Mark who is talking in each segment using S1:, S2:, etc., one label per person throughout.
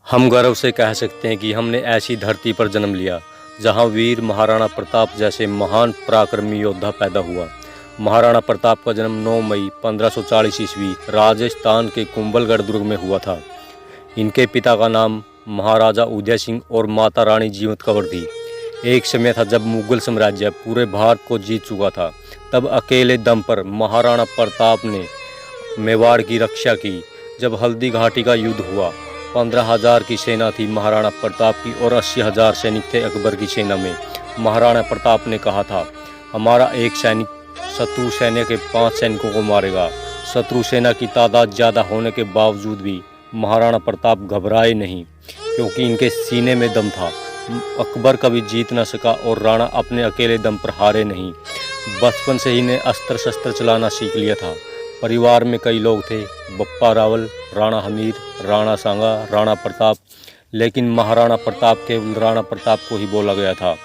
S1: हम गर्व से कह सकते हैं कि हमने ऐसी धरती पर जन्म लिया जहां वीर महाराणा प्रताप जैसे महान पराक्रमी योद्धा पैदा हुआ। महाराणा प्रताप का जन्म 9 मई 1540 ईस्वी राजस्थान के कुंभलगढ़ दुर्ग में हुआ था। इनके पिता का नाम महाराजा उदय सिंह और माता रानी जीवंत कौर थी। एक समय था जब मुगल साम्राज्य पूरे भारत को जीत चुका था। तब अकेले दम पर महाराणा प्रताप ने मेवाड़ की रक्षा की। जब हल्दी घाटी का युद्ध हुआ, 15,000 की सेना थी महाराणा प्रताप की और 80,000 सैनिक थे अकबर की सेना में। महाराणा प्रताप ने कहा था, हमारा एक सैनिक शत्रु सेना के 5 सैनिकों को मारेगा। शत्रु सेना की तादाद ज़्यादा होने के बावजूद भी महाराणा प्रताप घबराए नहीं, क्योंकि इनके सीने में दम था। अकबर कभी जीत न सका और राणा अपने अकेले दम पर हारे नहीं। बचपन से ही ने अस्त्र शस्त्र चलाना सीख लिया था। परिवार में कई लोग थे, बप्पा रावल, राणा हमीर, राणा सांगा, राणा प्रताप, लेकिन महाराणा प्रताप केवल राणा प्रताप को ही बोला गया था।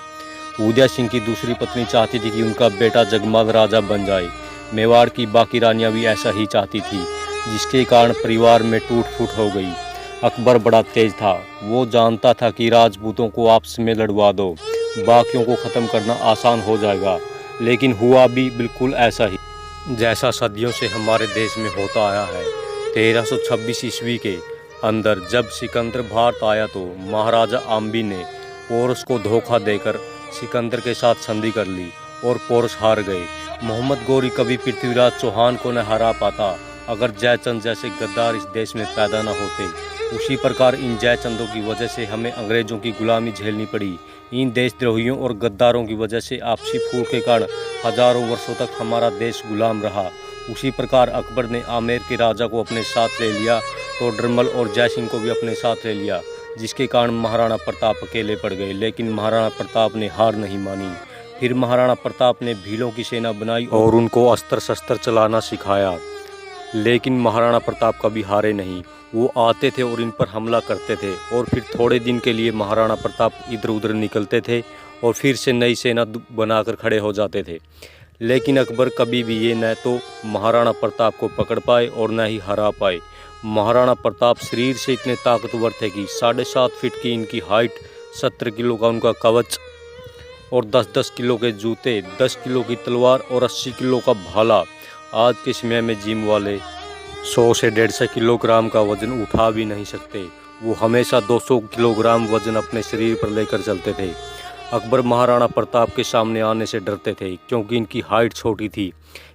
S1: उदय सिंह की दूसरी पत्नी चाहती थी कि उनका बेटा जगमाल राजा बन जाए। मेवाड़ की बाकी रानियां भी ऐसा ही चाहती थी, जिसके कारण परिवार में टूट फूट हो गई। अकबर बड़ा तेज था। वो जानता था कि राजपूतों को आपस में लड़वा दो, बाकियों को ख़त्म करना आसान हो जाएगा। लेकिन हुआ भी बिल्कुल ऐसा ही जैसा सदियों से हमारे देश में होता आया है। 1326 ईस्वी के अंदर जब सिकंदर भारत आया तो महाराजा आम्बी ने पोरस को धोखा देकर सिकंदर के साथ संधि कर ली और पोरस हार गए। मोहम्मद गोरी कभी पृथ्वीराज चौहान को न हरा पाता अगर जयचंद जैसे गद्दार इस देश में पैदा न होते। उसी प्रकार इन जयचंदों की वजह से हमें अंग्रेज़ों की गुलामी झेलनी पड़ी। इन देशद्रोहियों और गद्दारों की वजह से आपसी फूट के कारण हजारों वर्षों तक हमारा देश गुलाम रहा। उसी प्रकार अकबर ने आमेर के राजा को अपने साथ ले लिया, तोडरमल और जयसिंह को भी अपने साथ ले लिया, जिसके कारण महाराणा प्रताप अकेले पड़ गए। लेकिन महाराणा प्रताप ने हार नहीं मानी। फिर महाराणा प्रताप ने भीलों की सेना बनाई और उनको अस्त्र शस्त्र चलाना सिखाया। लेकिन महाराणा प्रताप कभी हारे नहीं। वो आते थे और इन पर हमला करते थे और फिर थोड़े दिन के लिए महाराणा प्रताप इधर उधर निकलते थे और फिर से नई सेना बनाकर खड़े हो जाते थे। लेकिन अकबर कभी भी ये न तो महाराणा प्रताप को पकड़ पाए और न ही हरा पाए। महाराणा प्रताप शरीर से इतने ताकतवर थे कि 7.5 फीट की इनकी हाइट, 70 किलो का उनका कवच और 10-10 किलो के जूते, 10 किलो की तलवार और 80 किलो का भाला। आज के समय में जिम वाले 100 से 150 किलोग्राम का वजन उठा भी नहीं सकते। वो हमेशा 200 किलोग्राम वजन अपने शरीर पर लेकर चलते थे। अकबर महाराणा प्रताप के सामने आने से डरते थे, क्योंकि इनकी हाइट छोटी थी।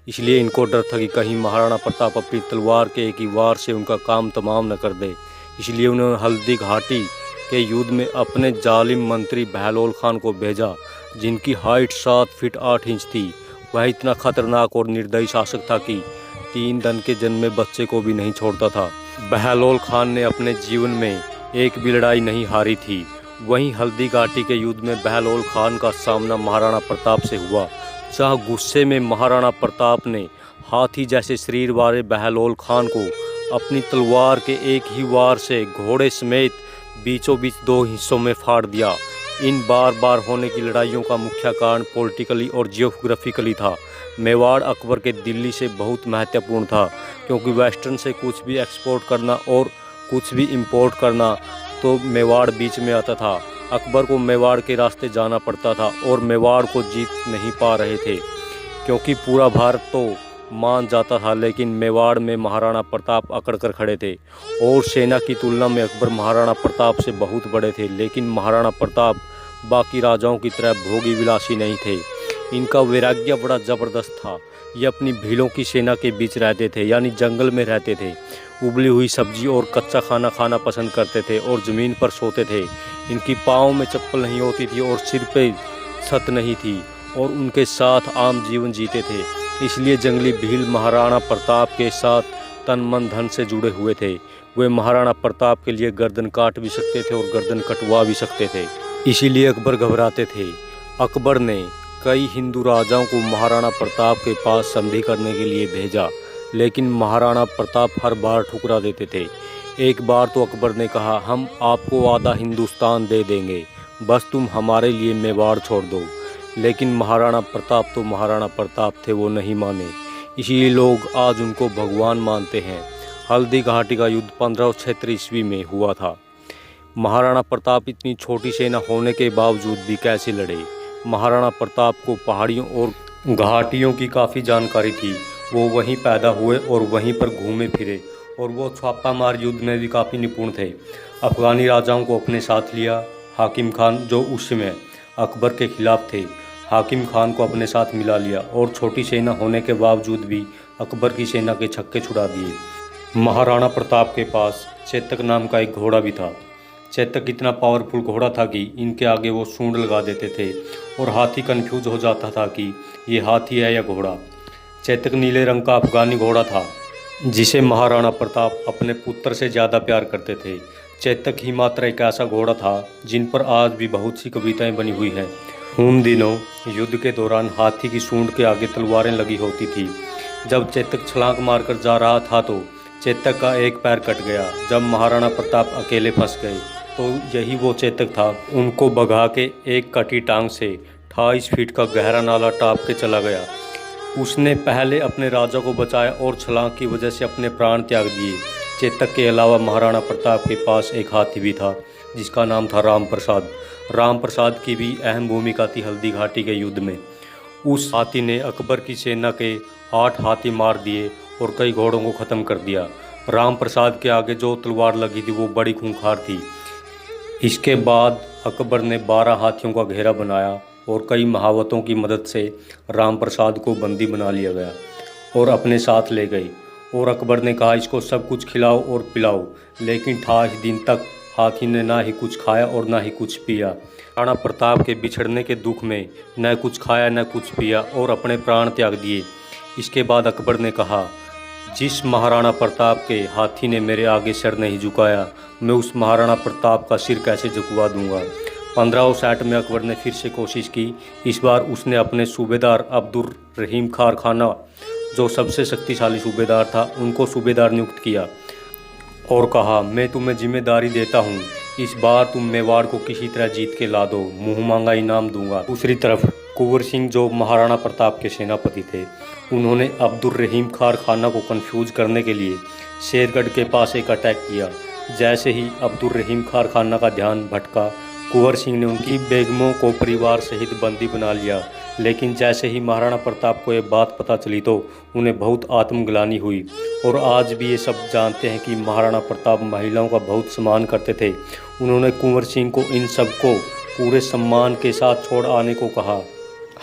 S1: इसलिए इनको डर था कि कहीं महाराणा प्रताप अपनी तलवार के एक ही वार से उनका काम तमाम न कर दे। इसलिए उन्होंने हल्दी घाटी के युद्ध में अपने जालिम मंत्री बहलोल खान को भेजा, जिनकी हाइट 7 फीट 8 इंच थी। वह इतना खतरनाक और निर्दयी शासक था कि 3 दिन के जन्मे बच्चे को भी नहीं छोड़ता था। बहलोल खान ने अपने जीवन में एक भी लड़ाई नहीं हारी थी। वहीं हल्दी घाटी के युद्ध में बहलोल खान का सामना महाराणा प्रताप से हुआ, जहां गुस्से में महाराणा प्रताप ने हाथी जैसे शरीर वाले बहलोल खान को अपनी तलवार के एक ही वार से घोड़े समेत बीचों बीच 2 हिस्सों में फाड़ दिया। इन बार बार होने की लड़ाइयों का मुख्य कारण पॉलिटिकली और जियोग्राफिकली था। मेवाड़ अकबर के दिल्ली से बहुत महत्वपूर्ण था, क्योंकि वेस्टर्न से कुछ भी एक्सपोर्ट करना और कुछ भी इंपोर्ट करना तो मेवाड़ बीच में आता था। अकबर को मेवाड़ के रास्ते जाना पड़ता था और मेवाड़ को जीत नहीं पा रहे थे, क्योंकि पूरा भारत तो मान जाता था, लेकिन मेवाड़ में महाराणा प्रताप अकड़ कर खड़े थे। और सेना की तुलना में अकबर महाराणा प्रताप से बहुत बड़े थे, लेकिन महाराणा प्रताप बाकी राजाओं की तरह भोगी विलासी नहीं थे। इनका वैराग्य बड़ा ज़बरदस्त था। ये अपनी भीलों की सेना के बीच रहते थे, यानी जंगल में रहते थे। उबली हुई सब्जी और कच्चा खाना खाना पसंद करते थे और ज़मीन पर सोते थे। इनकी पाँव में चप्पल नहीं होती थी और सिर पे छत नहीं थी, और उनके साथ आम जीवन जीते थे। इसलिए जंगली भील महाराणा प्रताप के साथ तन मन धन से जुड़े हुए थे। वे महाराणा प्रताप के लिए गर्दन काट भी सकते थे और गर्दन कटवा भी सकते थे। इसीलिए अकबर घबराते थे। अकबर ने कई हिंदू राजाओं को महाराणा प्रताप के पास संधि करने के लिए भेजा, लेकिन महाराणा प्रताप हर बार ठुकरा देते थे। एक बार तो अकबर ने कहा, हम आपको आधा हिंदुस्तान दे देंगे, बस तुम हमारे लिए मेवाड़ छोड़ दो। लेकिन महाराणा प्रताप तो महाराणा प्रताप थे, वो नहीं माने। इसीलिए लोग आज उनको भगवान मानते हैं। हल्दी घाटी का युद्ध 1576 ईस्वी में हुआ था। महाराणा प्रताप इतनी छोटी सेना होने के बावजूद भी कैसे लड़े। महाराणा प्रताप को पहाड़ियों और घाटियों की काफ़ी जानकारी थी। वो वहीं पैदा हुए और वहीं पर घूमे फिरे और वो छापामार युद्ध में भी काफ़ी निपुण थे। अफ़गानी राजाओं को अपने साथ लिया। हाकिम खान जो उस समय अकबर के खिलाफ थे, हाकिम खान को अपने साथ मिला लिया और छोटी सेना होने के बावजूद भी अकबर की सेना के छक्के छुड़ा दिए। महाराणा प्रताप के पास चेतक नाम का एक घोड़ा भी था। चेतक इतना पावरफुल घोड़ा था कि इनके आगे वो सूंड लगा देते थे और हाथी कंफ्यूज हो जाता था कि ये हाथी है या घोड़ा। चेतक नीले रंग का अफ़गानी घोड़ा था जिसे महाराणा प्रताप अपने पुत्र से ज़्यादा प्यार करते थे। चेतक ही मात्र एक ऐसा घोड़ा था जिन पर आज भी बहुत सी कविताएं बनी हुई हैं। उन दिनों युद्ध के दौरान हाथी की सूंड के आगे तलवारें लगी होती थी। जब चेतक छलांग मारकर जा रहा था तो चेतक का एक पैर कट गया। जब महाराणा प्रताप अकेले फंस गए तो यही वो चेतक था। उनको भगा के एक कटी टांग से 28 फीट का गहरा नाला टाप के चला गया। उसने पहले अपने राजा को बचाया और छलांग की वजह से अपने प्राण त्याग दिए। चेतक के अलावा महाराणा प्रताप के पास एक हाथी भी था जिसका नाम था राम प्रसाद। राम प्रसाद की भी अहम भूमिका थी हल्दी घाटी के युद्ध में। उस हाथी ने अकबर की सेना के 8 हाथी मार दिए और कई घोड़ों को ख़त्म कर दिया। राम प्रसाद के आगे जो तलवार लगी थी वो बड़ी खूंखार थी। इसके बाद अकबर ने 12 हाथियों का घेरा बनाया और कई महावतों की मदद से राम प्रसाद को बंदी बना लिया गया और अपने साथ ले गए। और अकबर ने कहा इसको सब कुछ खिलाओ और पिलाओ, लेकिन 28 दिन तक हाथी ने ना ही कुछ खाया और ना ही कुछ पिया। राणा प्रताप के बिछड़ने के दुख में न कुछ खाया न कुछ पिया और अपने प्राण त्याग दिए। इसके बाद अकबर ने कहा जिस महाराणा प्रताप के हाथी ने मेरे आगे सिर नहीं झुकाया, मैं उस महाराणा प्रताप का सिर कैसे झुकवा दूंगा। 1560 में अकबर ने फिर से कोशिश की। इस बार उसने अपने सूबेदार अब्दुर रहीम खान खाना जो सबसे शक्तिशाली सूबेदार था उनको सूबेदार नियुक्त किया और कहा मैं तुम्हें जिम्मेदारी देता हूँ, इस बार तुम मेवाड़ को किसी तरह जीत के ला दो, मुँह मांगा इनाम दूंगा। दूसरी तरफ कुंवर सिंह जो महाराणा प्रताप के सेनापति थे, उन्होंने अब्दुर रहीम खान खाना को कंफ्यूज करने के लिए शेरगढ़ के पास एक अटैक किया। जैसे ही अब्दुर रहीम खान खाना का ध्यान भटका, कुंवर सिंह ने उनकी बेगमों को परिवार सहित बंदी बना लिया। लेकिन जैसे ही महाराणा प्रताप को ये बात पता चली तो उन्हें बहुत आत्मग्लानि हुई। और आज भी ये सब जानते हैं कि महाराणा प्रताप महिलाओं का बहुत सम्मान करते थे। उन्होंने कुंवर सिंह को इन सबको पूरे सम्मान के साथ छोड़ आने को कहा।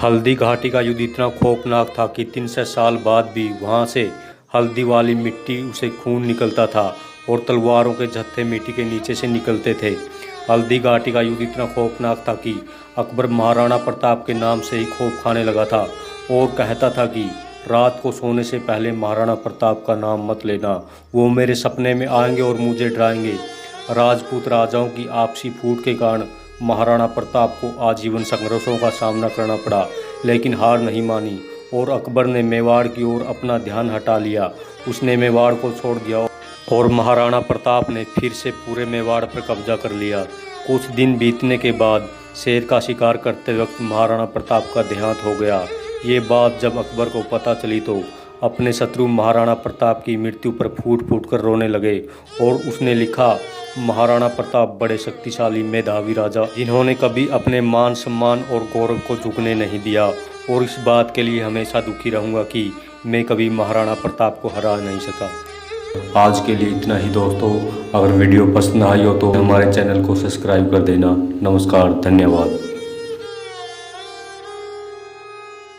S1: हल्दी घाटी का युद्ध इतना खौफनाक था कि 300 साल बाद भी वहाँ से हल्दी वाली मिट्टी उसे खून निकलता था और तलवारों के जत्थे मिट्टी के नीचे से निकलते थे। हल्दी घाटी का युद्ध इतना खौफनाक था कि अकबर महाराणा प्रताप के नाम से ही खौफ खाने लगा था और कहता था कि रात को सोने से पहले महाराणा प्रताप का नाम मत लेना, वो मेरे सपने में आएंगे और मुझे डराएंगे। राजपूत राजाओं की आपसी फूट के कारण महाराणा प्रताप को आजीवन संघर्षों का सामना करना पड़ा, लेकिन हार नहीं मानी और अकबर ने मेवाड़ की ओर अपना ध्यान हटा लिया। उसने मेवाड़ को छोड़ दिया और महाराणा प्रताप ने फिर से पूरे मेवाड़ पर कब्जा कर लिया। कुछ दिन बीतने के बाद शेर का शिकार करते वक्त महाराणा प्रताप का देहांत हो गया। ये बात जब अकबर को पता चली तो अपने शत्रु महाराणा प्रताप की मृत्यु पर फूट फूट कर रोने लगे और उसने लिखा महाराणा प्रताप बड़े शक्तिशाली मेधावी राजा जिन्होंने कभी अपने मान सम्मान और गौरव को झुकने नहीं दिया, और इस बात के लिए हमेशा दुखी रहूँगा कि मैं कभी महाराणा प्रताप को हरा नहीं सका। आज के लिए इतना ही दोस्तों। अगर वीडियो पसंद आई हो तो हमारे चैनल को सब्सक्राइब कर देना। नमस्कार, धन्यवाद।